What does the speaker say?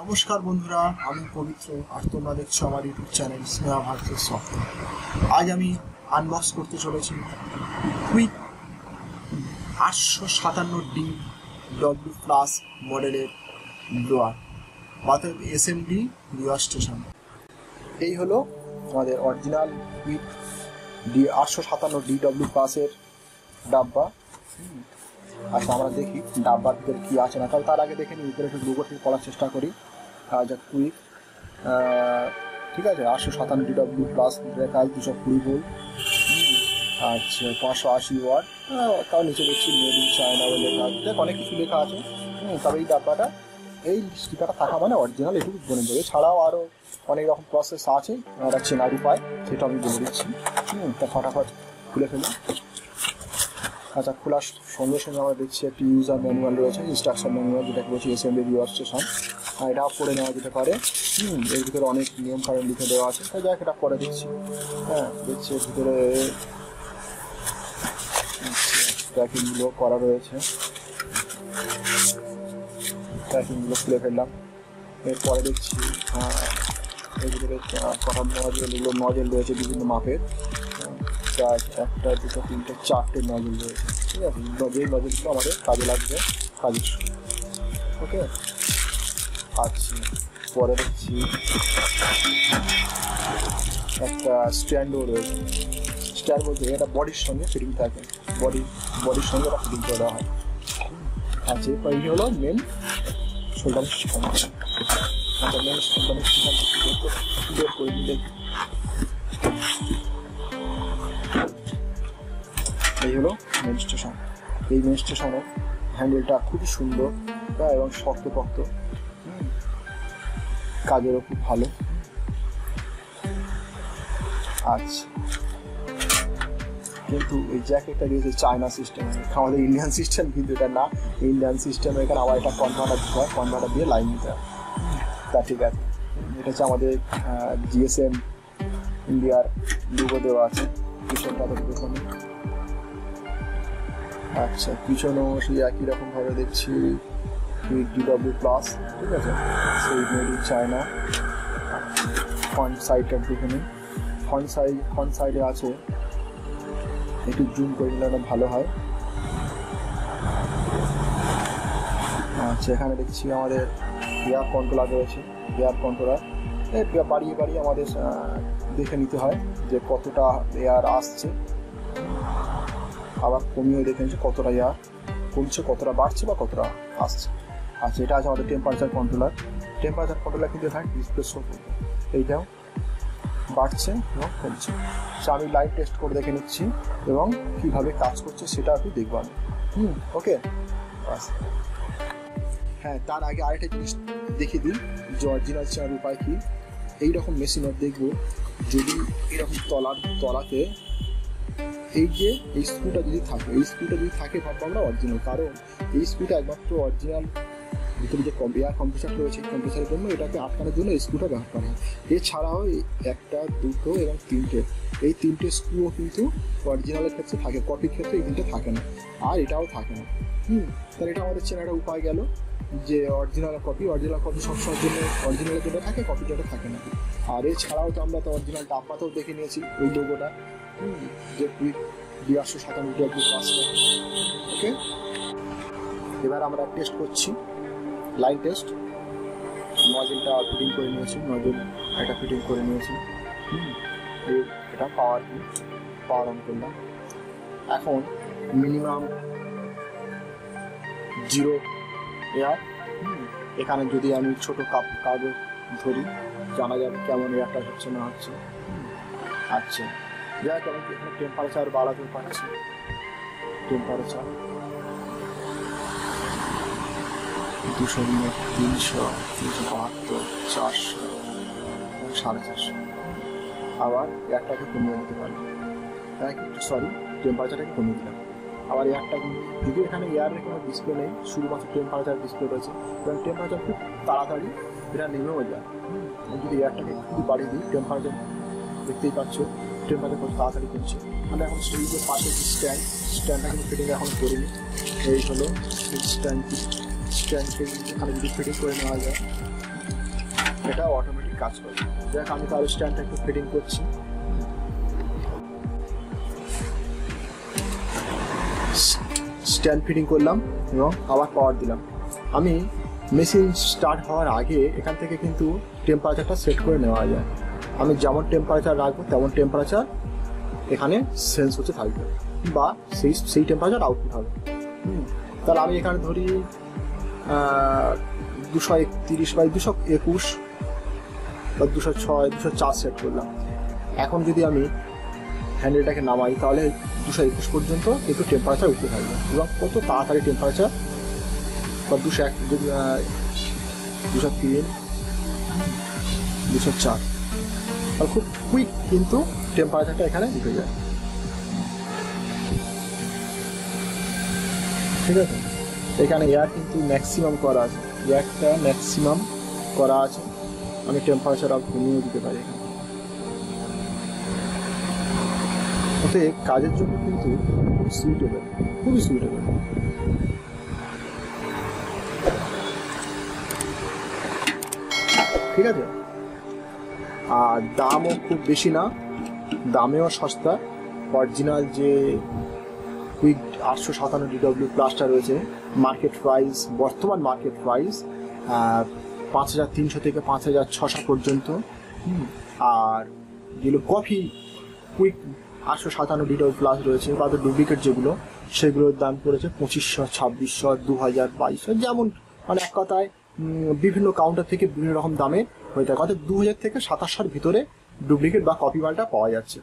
নমস্কার বন্ধুরা, আমি পবিত্র আর তোমরা দেখছো আমার YouTube channel Sneha versus saptak। আজ আমি আনবক্স করতে চলেছি কুইক 857D ডব্লিউ প্লাস মডেলের ব্লোয়ার, অর্থাৎ এসএমডি রিওয়ার স্টেশন। এই হলো আমাদের অরিজিনাল কুইক 857D ডব্লিউ প্লাসের ডাব্বা। আচ্ছা, আমরা দেখি ডাব্বার ভিতরে কী আছে না। তাহলে তার আগে দেখে নিই, উপরে একটু লোগো থেকে পড়ার চেষ্টা করি। যা কুইক, ঠিক আছে, 857D W plus Rekha's 220 volt, আচ্ছা 580 ওয়াট। তাও নিচে দেখছি মেড ইন চায়না বলে লেখা আছে, দেখ অনেক কিছু লেখা আছে। তবে এই ডাব্বাটা, এই স্টিকারটা থাকা মানে অরিজিনাল, এটুকু বলে দেবে। এছাড়াও আরও অনেক রকম প্রসেস আছে, একটা চেনার উপায়, সেটা আমি বলে দিচ্ছি। তা ফটাফট খুলে ফেলি। আচ্ছা, খোলার সঙ্গে সঙ্গে আমরা দেখছি একটি ইউজার ম্যানুয়াল রয়েছে, ইনস্ট্রাকশন ম্যানুয়াল, যেটাকে বলছি এসএমডি রিওয়ার স্টেশন। আর এটাও পড়ে নেওয়া যেতে পারে। এর ভিতরে অনেক নিয়ম কানুন লিখে দেওয়া আছে, তাই যাক এটা পরে দিচ্ছি। দেখছি এর ভিতরে প্যাকিংগুলো করা রয়েছে। প্যাকিংগুলো খুলে ফেললাম। এরপরে দেখছি এর ভিতরে কটা নজেলগুলো নজেল রয়েছে বিভিন্ন মাপের। একটা, দুটো, তিনটে, চারটে নজেল রয়েছে, ঠিক আছে। যেই নজেলগুলো আমাদের কাজে লাগবে, কাজের। ওকে, আচ্ছা, পরে দেখছি একটা স্ট্যান্ডও রয়েছে। স্ট্যান্ড বলতে এটা বডির সঙ্গে ফিটিং থাকে, বডির সঙ্গে এটা ফিটিং করে দেওয়া হয়। আচ্ছা, এই হলো মেন সোল্ডারিং সিস্টেম। আচ্ছা, মেন সোল্ডারিং সিস্টেম বের করে দিলে এই হলো মেন স্টেশন। এই মেন স্টেশনের হ্যান্ডেলটা খুবই সুন্দর এবং শক্তপোক্ত, কাজেরও খুব ভালো। আচ্ছা, কিন্তু এই জ্যাকেটটা দিয়েছে চায়না সিস্টেম, আমাদের ইন্ডিয়ান সিস্টেম কিন্তু এটা না। ইন্ডিয়ান সিস্টেম এখানে আবার এটা কনভার্টার দিতে হয়, কনভার্টার দিয়ে লাইন দিতে হয়। তা ঠিক আছে, এটা হচ্ছে আমাদের জিএসএম ইন্ডিয়ার লোগো দেওয়া আছে পিছনটা দেখুন। আচ্ছা, পিছনেও সেই একই রকমভাবে দেখছি DW প্লাস, ঠিক আছে, সেই মেড ইন চায়না। ফ্রন্ট সাইডটা দেখে নিন। ফ্রন্ট সাইডে আছে, একটু জুম করে নিলে ভালো হয়। আচ্ছা, এখানে দেখছি আমাদের এয়ার কন্ট্রোলার রয়েছে। এয়ার কন্ট্রোলার বাড়িয়ে আমাদের দেখে নিতে হয় যে কতটা এয়ার আসছে, আবার কমিয়ে দেখে নিচ্ছে কতটা এয়ার কমছে, কতটা বাড়ছে বা কতটা আসছে। আচ্ছা, এটা আছে আমাদের টেম্পারেচার কন্ট্রোলার। টেম্পারেচার কন্ট্রোলার কিন্তু এখানে ডিসপ্লে শো করবে, এইটাও বাড়ছে এবং কমছে। আচ্ছা, আমি লাইভ টেস্ট করে দেখে নিচ্ছি এবং কীভাবে কাজ করছে সেটা একটু দেখবো আমি। ওকে, বাস। হ্যাঁ, তার আগে আরেকটা জিনিস দেখিয়ে দিই যে অরিজিনাল চেনার উপায় কী। এইরকম মেশিনের দেখবো যদি এরকম তলাতে এই যে এই স্ক্রুটা যদি থাকে ভাববো আমরা অরিজিনাল, কারণ এই স্ক্রুটা একমাত্র অরিজিনাল ভিতরে যে এয়ার কম্প্রেসার রয়েছে, কম্প্রেসারের জন্য এটাকে আটকানোর জন্য এই স্ক্রুটা ব্যবহার করা হয়। এছাড়াও একটা, দুটো এবং এই তিনটে স্ক্রুও কিন্তু অরিজিনালের ক্ষেত্রে থাকে, কপির ক্ষেত্রে এই তিনটে থাকে না, আর এটাও থাকে না। তাহলে এটা আমাদের চেনার উপায় গেল যে অরিজিনাল কপি সবসময়ের জন্য অরিজিনালের যেটা থাকে, কপি যেটা থাকে না। আর এছাড়াও তো আমরা তো অরিজিনাল ডাব্বাতেও দেখে নিয়েছি ওই লোগোটা, যে কুইক 857D প্লাসটা। ওকে, এবার আমরা টেস্ট করছি, লাইন টেস্ট। নজেলটা ফিটিং করে নিয়েছি, এটা পাওয়ার অন করলাম। এখন মিনিমাম 0 এয়ার। এখানে যদি আমি ছোট কাগজ ধরি, জানা যাবে কেমন এয়ারটা হচ্ছে না হচ্ছে। আচ্ছা, যাই হোক, আমি এখানে টেম্পারেচার বাড়াতে পারছি। টেম্পারেচার 200, 300, 372, 400, 450। আবার এয়ারটাকে কমিয়ে নিতে পারি। টেম্পারেচারটাকে কমিয়ে দিলাম। আবার এয়ারটা যদি এখানে এয়ারের কোনো ডিসপ্লে নেই, শুধুমাত্র টেম্পারেচার ডিসপ্লে রয়েছে, এবং টেম্পারেচার খুব তাড়াতাড়ি এটা নেমেও যায়। যদি এয়ারটাকে একটু বাড়িয়ে দিই, টেম্পারেচার দেখতেই পাচ্ছ টেম্পারেচার খুব তাড়াতাড়ি কমছে। মানে এখন সেই যে পাশে যে স্ট্যান্ডটা কিন্তু ফিটিং এখন করিনি। এই হলো স্ট্যান্ডকে এখানে যদি ফিটিং করে নেওয়া যায়, এটা অটোমেটিক কাজ করে। দেখ আমি তাহলে স্ট্যান্ডটা একটু ফিটিং করছি। স্ট্যান্ড ফিটিং করলাম এবং আবার পাওয়ার দিলাম। আমি মেশিন স্টার্ট হওয়ার আগে এখান থেকে কিন্তু টেম্পারেচারটা সেট করে নেওয়া যায়। আমি যেমন টেম্পারেচার রাখবো তেমন টেম্পারেচার এখানে সেন্স হতে থাকবে বা সেই টেম্পারেচার আউটপুট হবে। তাহলে আমি এখানে ধরি 231 বাই 221 বা 206 204 সেট করলাম। এখন যদি আমি হ্যান্ডেলটাকে নামাই তাহলে 221 পর্যন্ত কিন্তু টেম্পারেচার উঠতে থাকবে এবং কত তাড়াতাড়ি টেম্পারেচার বা 201 203 204 আর খুব কুইক কিন্তু টেম্পারেচারটা এখানে উঠে যায়। ঠিক আছে, এখানে এয়ার কিন্তু ম্যাক্সিমাম করা আছে, এয়ারটা ম্যাক্সিমাম করা আছে। আমি টেম্পারেচার আপ কমিয়ে দিতে পারি এখানে। ওতে কাজের জন্য কিন্তু সুইটেবল, খুবই সুইটেবল। ঠিক আছে, আর দামও খুব বেশি না, দামেও সস্তা। অরিজিনাল যে কুইক 857 DW প্লাসটা রয়েছে মার্কেট প্রাইস, বর্তমান মার্কেট প্রাইস 5300 থেকে 5600 পর্যন্ত। আর যেগুলো কফি কুইক 857 DW প্লাস রয়েছে বা ডুপ্লিকেট যেগুলো, সেগুলোর দাম পড়েছে 2500, 2600, 2000, 2200, যেমন মানে এক কথায় বিভিন্ন কাউন্টার থেকে বিভিন্ন রকম দামে হয়ে থাকে। অর্থাৎ 2000 থেকে 2700 ভিতরে ডুপ্লিকেট বা কপি মালটা পাওয়া যাচ্ছে।